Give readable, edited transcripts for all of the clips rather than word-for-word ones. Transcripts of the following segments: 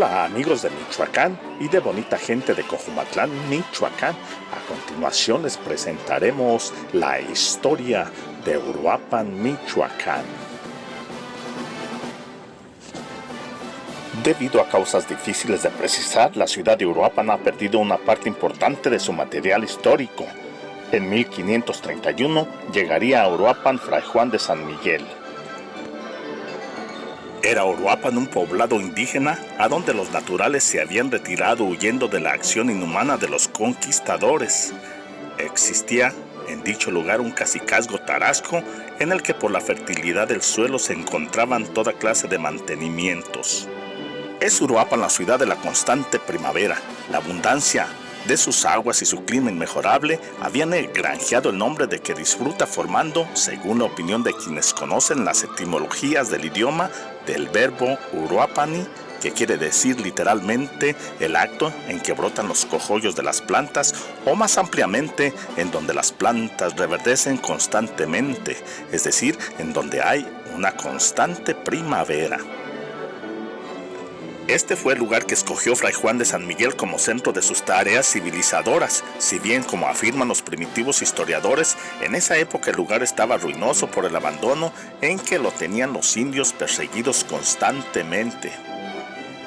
Hola amigos de Michoacán y de bonita gente de Cojumatlán, Michoacán. A continuación les presentaremos la historia de Uruapan, Michoacán. Debido a causas difíciles de precisar, la ciudad de Uruapan ha perdido una parte importante de su material histórico. En 1531 llegaría a Uruapan Fray Juan de San Miguel. Era Uruapan un poblado indígena a donde los naturales se habían retirado huyendo de la acción inhumana de los conquistadores. Existía en dicho lugar un cacicazgo tarasco en el que por la fertilidad del suelo se encontraban toda clase de mantenimientos. Es Uruapan la ciudad de la constante primavera. La abundancia de sus aguas y su clima inmejorable habían granjeado el nombre de que disfruta, formando, según la opinión de quienes conocen las etimologías del idioma, del verbo uruapani, que quiere decir literalmente el acto en que brotan los cogollos de las plantas, o más ampliamente, en donde las plantas reverdecen constantemente, es decir, en donde hay una constante primavera. Este fue el lugar que escogió Fray Juan de San Miguel como centro de sus tareas civilizadoras, si bien, como afirman los primitivos historiadores, en esa época el lugar estaba ruinoso por el abandono en que lo tenían los indios perseguidos constantemente.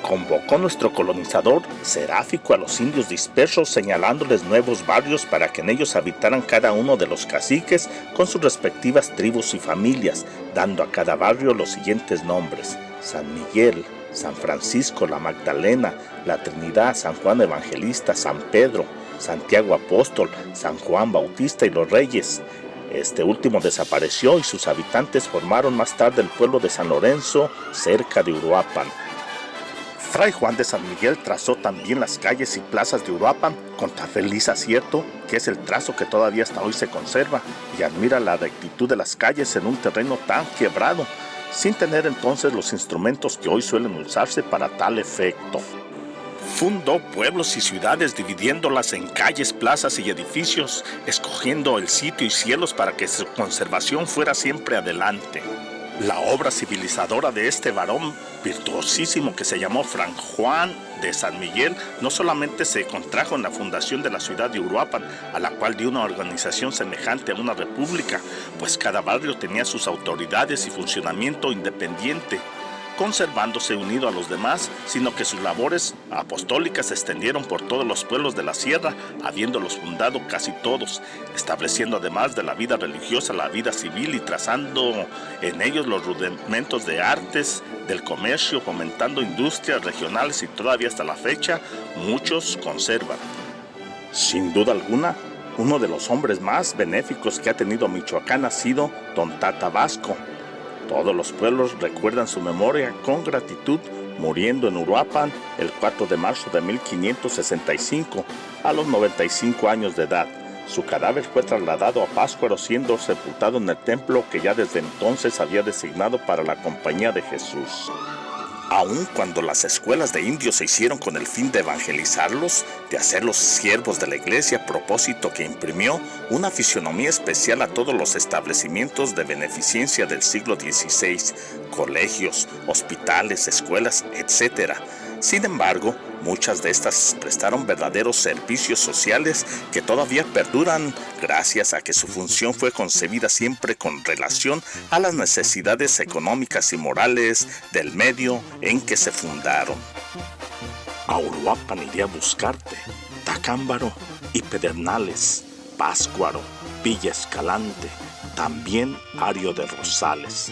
Convocó nuestro colonizador Seráfico a los indios dispersos, señalándoles nuevos barrios para que en ellos habitaran cada uno de los caciques con sus respectivas tribus y familias, dando a cada barrio los siguientes nombres: San Miguel, San Francisco, la Magdalena, la Trinidad, San Juan Evangelista, San Pedro, Santiago Apóstol, San Juan Bautista y los Reyes. Este último desapareció y sus habitantes formaron más tarde el pueblo de San Lorenzo, cerca de Uruapan. Fray Juan de San Miguel trazó también las calles y plazas de Uruapan con tan feliz acierto que es el trazo que todavía hasta hoy se conserva, y admira la rectitud de las calles en un terreno tan quebrado, sin tener entonces los instrumentos que hoy suelen usarse para tal efecto. Fundó pueblos y ciudades dividiéndolas en calles, plazas y edificios, escogiendo el sitio y cielos para que su conservación fuera siempre adelante. La obra civilizadora de este varón virtuosísimo que se llamó Fray Juan de San Miguel no solamente se contrajo en la fundación de la ciudad de Uruapan, a la cual dio una organización semejante a una república, pues cada barrio tenía sus autoridades y funcionamiento independiente, conservándose unido a los demás, sino que sus labores apostólicas se extendieron por todos los pueblos de la sierra, habiéndolos fundado casi todos, estableciendo además de la vida religiosa la vida civil y trazando en ellos los rudimentos de artes, del comercio, fomentando industrias regionales, y todavía hasta la fecha muchos conservan. Sin duda alguna, uno de los hombres más benéficos que ha tenido Michoacán ha sido Don Tata Vasco. Todos los pueblos recuerdan su memoria con gratitud, muriendo en Uruapan el 4 de marzo de 1565, a los 95 años de edad. Su cadáver fue trasladado a Pátzcuaro, siendo sepultado en el templo que ya desde entonces había designado para la Compañía de Jesús. Aun cuando las escuelas de indios se hicieron con el fin de evangelizarlos, de hacerlos siervos de la iglesia, propósito que imprimió una fisonomía especial a todos los establecimientos de beneficencia del siglo XVI, colegios, hospitales, escuelas, etc. Sin embargo, muchas de estas prestaron verdaderos servicios sociales que todavía perduran gracias a que su función fue concebida siempre con relación a las necesidades económicas y morales del medio en que se fundaron. A Uruapan iré a buscarte, Tacámbaro y Pedernales, Pátzcuaro, Villa Escalante, también Ario de Rosales.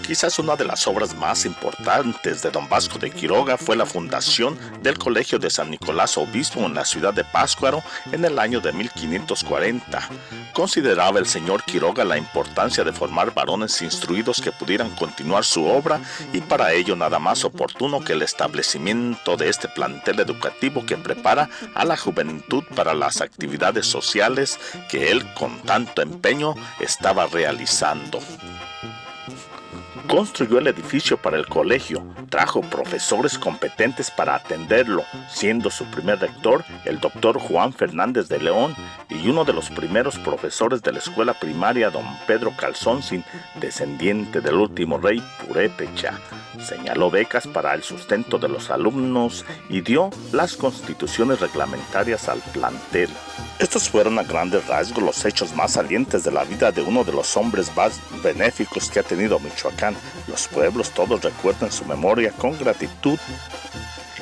Quizás una de las obras más importantes de don Vasco de Quiroga fue la fundación del Colegio de San Nicolás Obispo en la ciudad de Pátzcuaro en el año de 1540. Consideraba el señor Quiroga la importancia de formar varones instruidos que pudieran continuar su obra, y para ello nada más oportuno que el establecimiento de este plantel educativo que prepara a la juventud para las actividades sociales que él con tanto empeño estaba realizando. Construyó el edificio para el colegio, trajo profesores competentes para atenderlo, siendo su primer rector el doctor Juan Fernández de León, y uno de los primeros profesores de la escuela primaria don Pedro Calzóncin, descendiente del último rey Purépecha. señaló becas para el sustento de los alumnos y dio las constituciones reglamentarias al plantel. Estos fueron a grandes rasgos los hechos más salientes de la vida de uno de los hombres más benéficos que ha tenido Michoacán. Los pueblos todos recuerdan su memoria con gratitud.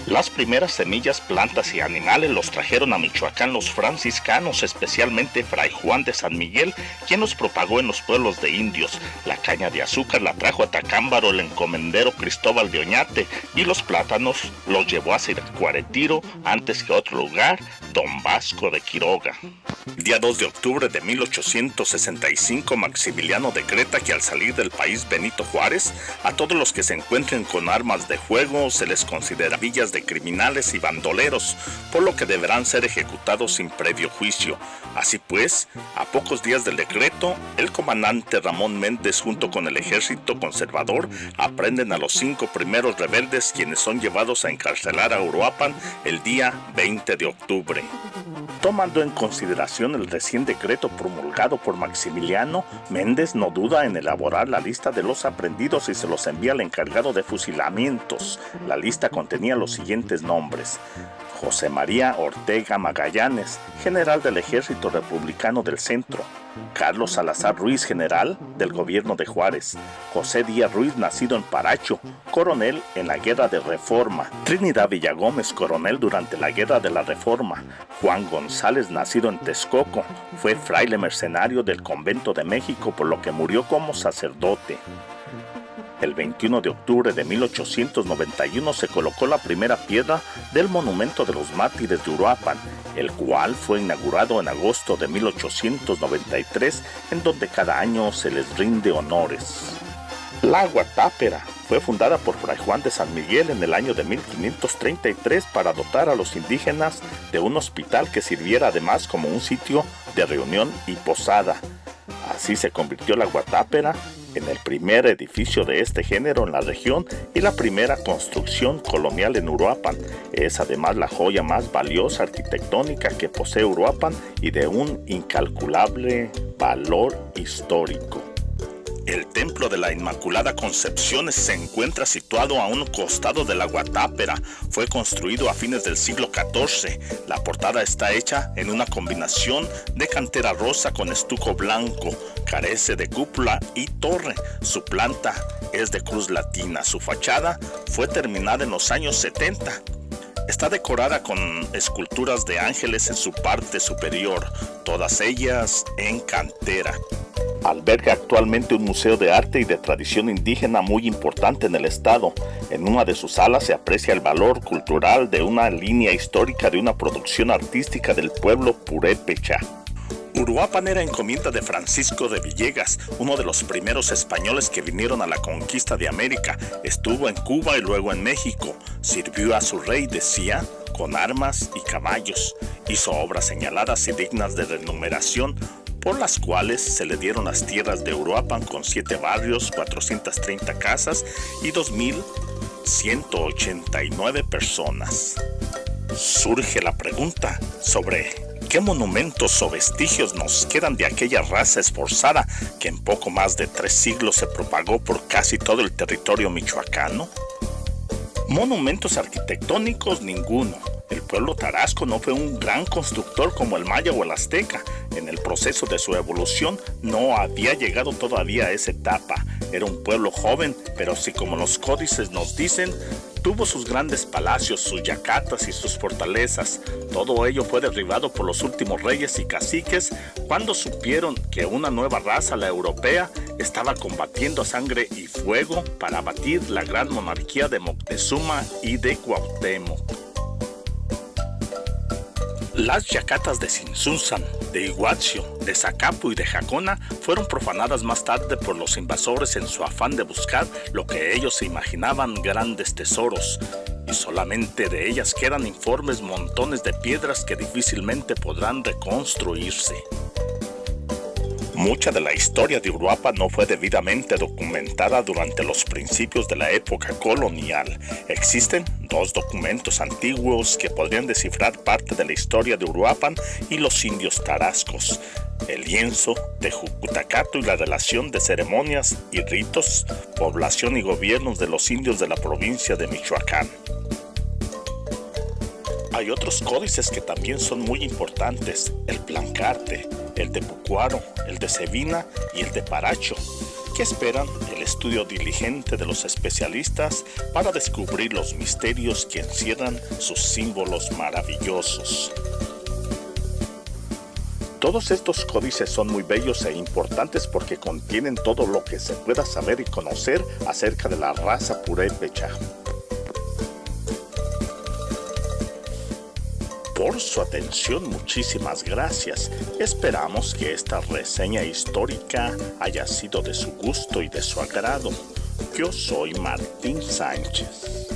Las primeras semillas, plantas y animales los trajeron a Michoacán los franciscanos, especialmente Fray Juan de San Miguel, quien los propagó en los pueblos de indios. La caña de azúcar la trajo a Tacámbaro el encomendero Cristóbal de Oñate, y los plátanos los llevó a Siracuaretiro, antes que otro lugar, Don Vasco de Quiroga. El día 2 de octubre de 1865, Maximiliano decreta que al salir del país Benito Juárez, a todos los que se encuentren con armas de fuego se les considera villas de criminales y bandoleros, por lo que deberán ser ejecutados sin previo juicio. Así pues, a pocos días del decreto, el comandante Ramón Méndez junto con el ejército conservador aprenden a los 5 primeros rebeldes, quienes son llevados a encarcelar a Uruapan el día 20 de octubre. Tomando en consideración el recién decreto promulgado por Maximiliano, Méndez no duda en elaborar la lista de los aprehendidos y se los envía al encargado de fusilamientos. La lista contenía los siguientes nombres: José María Ortega Magallanes, general del Ejército Republicano del Centro; Carlos Salazar Ruiz, general del gobierno de Juárez; José Díaz Ruiz, nacido en Paracho, coronel en la Guerra de Reforma; Trinidad Villagómez, coronel durante la Guerra de la Reforma; Juan González, nacido en Texcoco, fue fraile mercenario del Convento de México, por lo que murió como sacerdote. El 21 de octubre de 1891 se colocó la primera piedra del monumento de los mártires de Uruapan, el cual fue inaugurado en agosto de 1893, en donde cada año se les rinde honores. La Guatápera fue fundada por Fray Juan de San Miguel en el año de 1533 para dotar a los indígenas de un hospital que sirviera además como un sitio de reunión y posada. Así se convirtió la Guatápera en el primer edificio de este género en la región y la primera construcción colonial en Uruapan. Es además la joya más valiosa arquitectónica que posee Uruapan y de un incalculable valor histórico. El Templo de la Inmaculada Concepción se encuentra situado a un costado de la Guatápera. Fue construido a fines del siglo XIV. La portada está hecha en una combinación de cantera rosa con estuco blanco. Carece de cúpula y torre. Su planta es de cruz latina. Su fachada fue terminada en los años 70. Está decorada con esculturas de ángeles en su parte superior, todas ellas en cantera. Alberga actualmente un museo de arte y de tradición indígena muy importante en el estado. En una de sus salas se aprecia el valor cultural de una línea histórica de una producción artística del pueblo purépecha. Uruapan era encomienda de Francisco de Villegas, uno de los primeros españoles que vinieron a la conquista de América. Estuvo en Cuba y luego en México. Sirvió a su rey, decía, con armas y caballos. Hizo obras señaladas y dignas de renumeración, por las cuales se le dieron las tierras de Uruapan con 7 barrios, 430 casas y 2.189 personas. Surge la pregunta sobre ¿qué monumentos o vestigios nos quedan de aquella raza esforzada que en poco más de 3 siglos se propagó por casi todo el territorio michoacano? Monumentos arquitectónicos, ninguno. El pueblo tarasco no fue un gran constructor como el maya o el azteca. En el proceso de su evolución no había llegado todavía a esa etapa. Era un pueblo joven, pero sí, como los códices nos dicen, tuvo sus grandes palacios, sus yacatas y sus fortalezas. Todo ello fue derribado por los últimos reyes y caciques cuando supieron que una nueva raza, la europea, estaba combatiendo a sangre y fuego para abatir la gran monarquía de Moctezuma y de Cuauhtémoc. Las yacatas de Sinsunzan, de Iguazio, de Zacapu y de Jacona fueron profanadas más tarde por los invasores en su afán de buscar lo que ellos se imaginaban grandes tesoros, y solamente de ellas quedan informes montones de piedras que difícilmente podrán reconstruirse. Mucha de la historia de Uruapan no fue debidamente documentada durante los principios de la época colonial. Existen dos documentos antiguos que podrían descifrar parte de la historia de Uruapan y los indios tarascos: el lienzo de Jucutacato y la relación de ceremonias y ritos, población y gobiernos de los indios de la provincia de Michoacán. Hay otros códices que también son muy importantes: el Plancarte, el de Pucuaro, el de Cevina y el de Paracho, que esperan el estudio diligente de los especialistas para descubrir los misterios que encierran sus símbolos maravillosos. Todos estos códices son muy bellos e importantes porque contienen todo lo que se pueda saber y conocer acerca de la raza purépecha. Por su atención, muchísimas gracias. Esperamos que esta reseña histórica haya sido de su gusto y de su agrado. Yo soy Martín Sánchez.